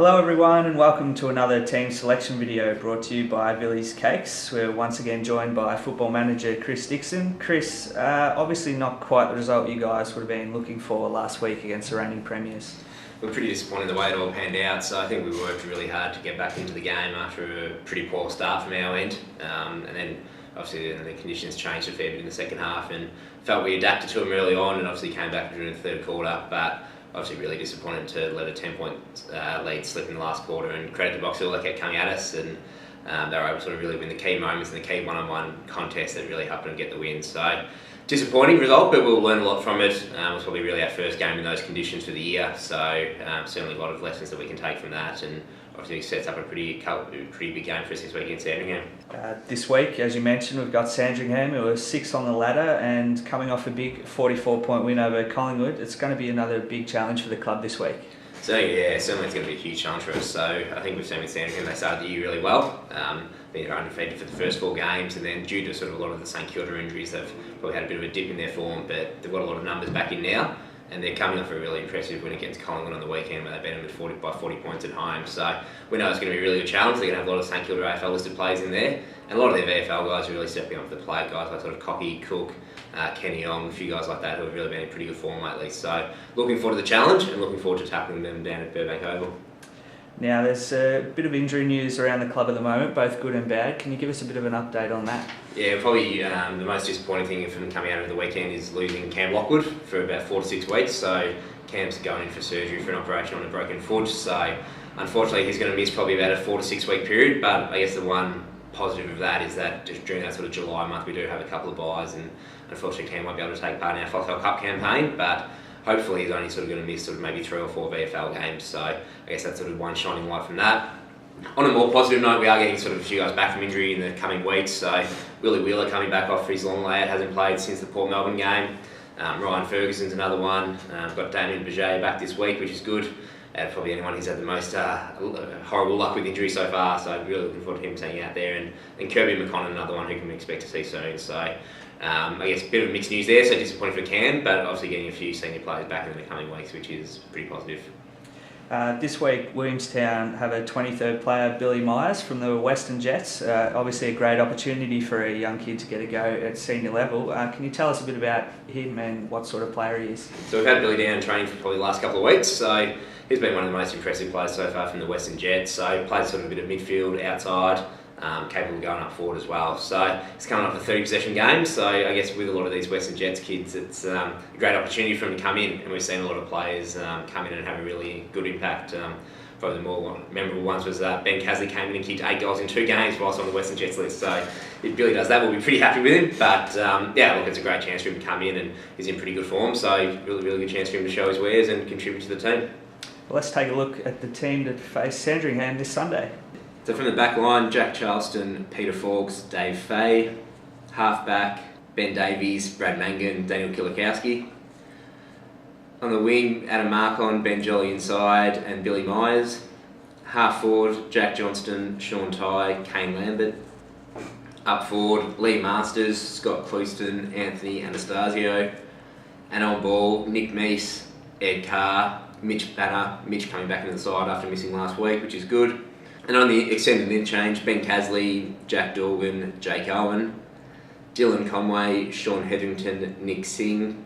Hello everyone and welcome to another team selection video brought to you by Billy's Cakes. We're once again joined by football manager Chris Dixon. Chris, obviously not quite the result you guys would have been looking for last week against the reigning premiers. We're pretty disappointed the way it all panned out, so I think we worked really hard to get back into the game after a pretty poor start from our end. And then obviously the conditions changed a fair bit in the second half and felt we adapted to them early on and obviously came back during the third quarter. But obviously really disappointed to let a 10-point lead slip in the last quarter, and credit to Box Hill, they kept coming at us and they were able to sort of really win the key moments and the key one-on-one contests that really helped them get the win. So disappointing result, but we'll learn a lot from it. It was probably really our first game in those conditions for the year, so certainly a lot of lessons that we can take from that, and obviously it sets up a pretty big game for us this week against Sandringham. This week, as you mentioned, we've got Sandringham, who are 6th on the ladder and coming off a big 44-point win over Collingwood. It's going to be another big challenge for the club this week. So yeah, certainly it's going to be a huge challenge for us. So I think we've seen with Sandringham, they started the year really well. They're undefeated for the first 4 games, and then due to sort of a lot of the St.Kilda injuries, they've probably had a bit of a dip in their form, but they've got a lot of numbers back in now, and they're coming off a really impressive win against Collingwood on the weekend where they beat them by 40 points at home. So we know it's going to be a really good challenge. They're going to have a lot of St Kilda AFL listed players in there, and a lot of their VFL guys are really stepping up to the plate, guys like sort of Cocky, Cook, Kenny Ong, a few guys like that who have really been in pretty good form lately. So looking forward to the challenge and looking forward to tackling them down at Burbank Oval. Now there's a bit of injury news around the club at the moment, both good and bad. Can you give us a bit of an update on that? Yeah, probably the most disappointing thing from coming out of the weekend is losing Cam Lockwood for about 4 to 6 weeks. So Cam's going in for surgery for an operation on a broken foot. So unfortunately he's going to miss probably about a 4 to 6 week period. But I guess the one positive of that is that just during that sort of July month we do have a couple of buys, and unfortunately Cam won't be able to take part in our Foxtel Cup campaign. But hopefully he's only sort of going to miss sort of maybe 3 or 4 VFL games. So I guess that's sort of one shining light from that. On a more positive note, we are getting sort of a few guys back from injury in the coming weeks. So Willie Wheeler coming back off for his long layout, hasn't played since the Port Melbourne game. Ryan Ferguson's another one. Got Damien Baget back this week, which is good. Probably anyone who's had the most horrible luck with injury so far. So I'm really looking forward to him staying out there. And Kirby McConnell, another one who can expect to see soon. So I guess a bit of mixed news there, so disappointing for Cam, but obviously getting a few senior players back in the coming weeks, which is pretty positive. This week, Williamstown have a 23rd player, Billy Myers from the Western Jets. Obviously a great opportunity for a young kid to get a go at senior level. Can you tell us a bit about him and what sort of player he is? So we've had Billy down training for probably the last couple of weeks, so he's been one of the most impressive players so far from the Western Jets. So he plays sort of a bit of midfield, outside, capable of going up forward as well. So he's coming off a 30 possession game, so I guess with a lot of these Western Jets kids, it's a great opportunity for him to come in, and we've seen a lot of players come in and have a really good impact. Probably the more memorable ones was Ben Casley came in and kicked 8 goals in 2 games whilst on the Western Jets list. So if Billy does that, we'll be pretty happy with him. But yeah, look, it's a great chance for him to come in, and he's in pretty good form, so really good chance for him to show his wares and contribute to the team. Well, let's take a look at the team that face Sandringham this Sunday. So from the back line, Jack Charleston, Peter Fawkes, Dave Fay. Half-back, Ben Davies, Brad Mangan, Daniel Kilikowski. On the wing, Adam Markon, Ben Jolly inside, and Billy Myers. Half-forward, Jack Johnston, Sean Tye, Kane Lambert. Up forward, Lee Masters, Scott Clouston, Anthony Anastasio. And on ball, Nick Meese, Ed Carr, Mitch Banner. Mitch coming back into the side after missing last week, which is good. And on the extended interchange, Ben Casley, Jack Dorgan, Jake Owen, Dylan Conway, Sean Hetherington, Nick Singh,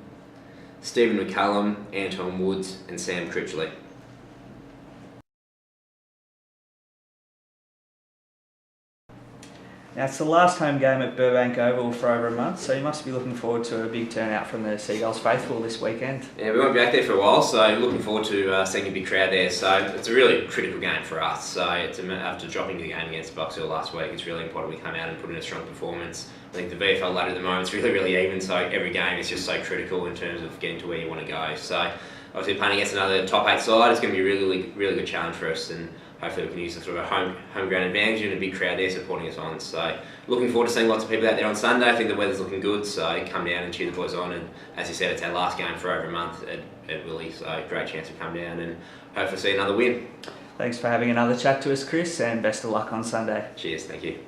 Stephen McCullum, Anton Woods, and Sam Critchley. Now it's the last home game at Burbank Oval for over a month, so you must be looking forward to a big turnout from the Seagulls faithful this weekend. Yeah, we won't be back there for a while, so looking forward to seeing a big crowd there. So it's a really critical game for us. So after dropping the game against Box Hill last week, it's really important we come out and put in a strong performance. I think the VFL ladder at the moment is really even, so every game is just so critical in terms of getting to where you want to go. So obviously playing against another top 8 side, it's going to be a really good challenge for us, and hopefully we can use the sort of home ground advantage and a big crowd there supporting us on. So looking forward to seeing lots of people out there on Sunday. I think the weather's looking good, so come down and cheer the boys on. And as you said, it's our last game for over a month at Willie, so great chance to come down and hopefully see another win. Thanks for having another chat to us, Chris, and best of luck on Sunday. Cheers, thank you.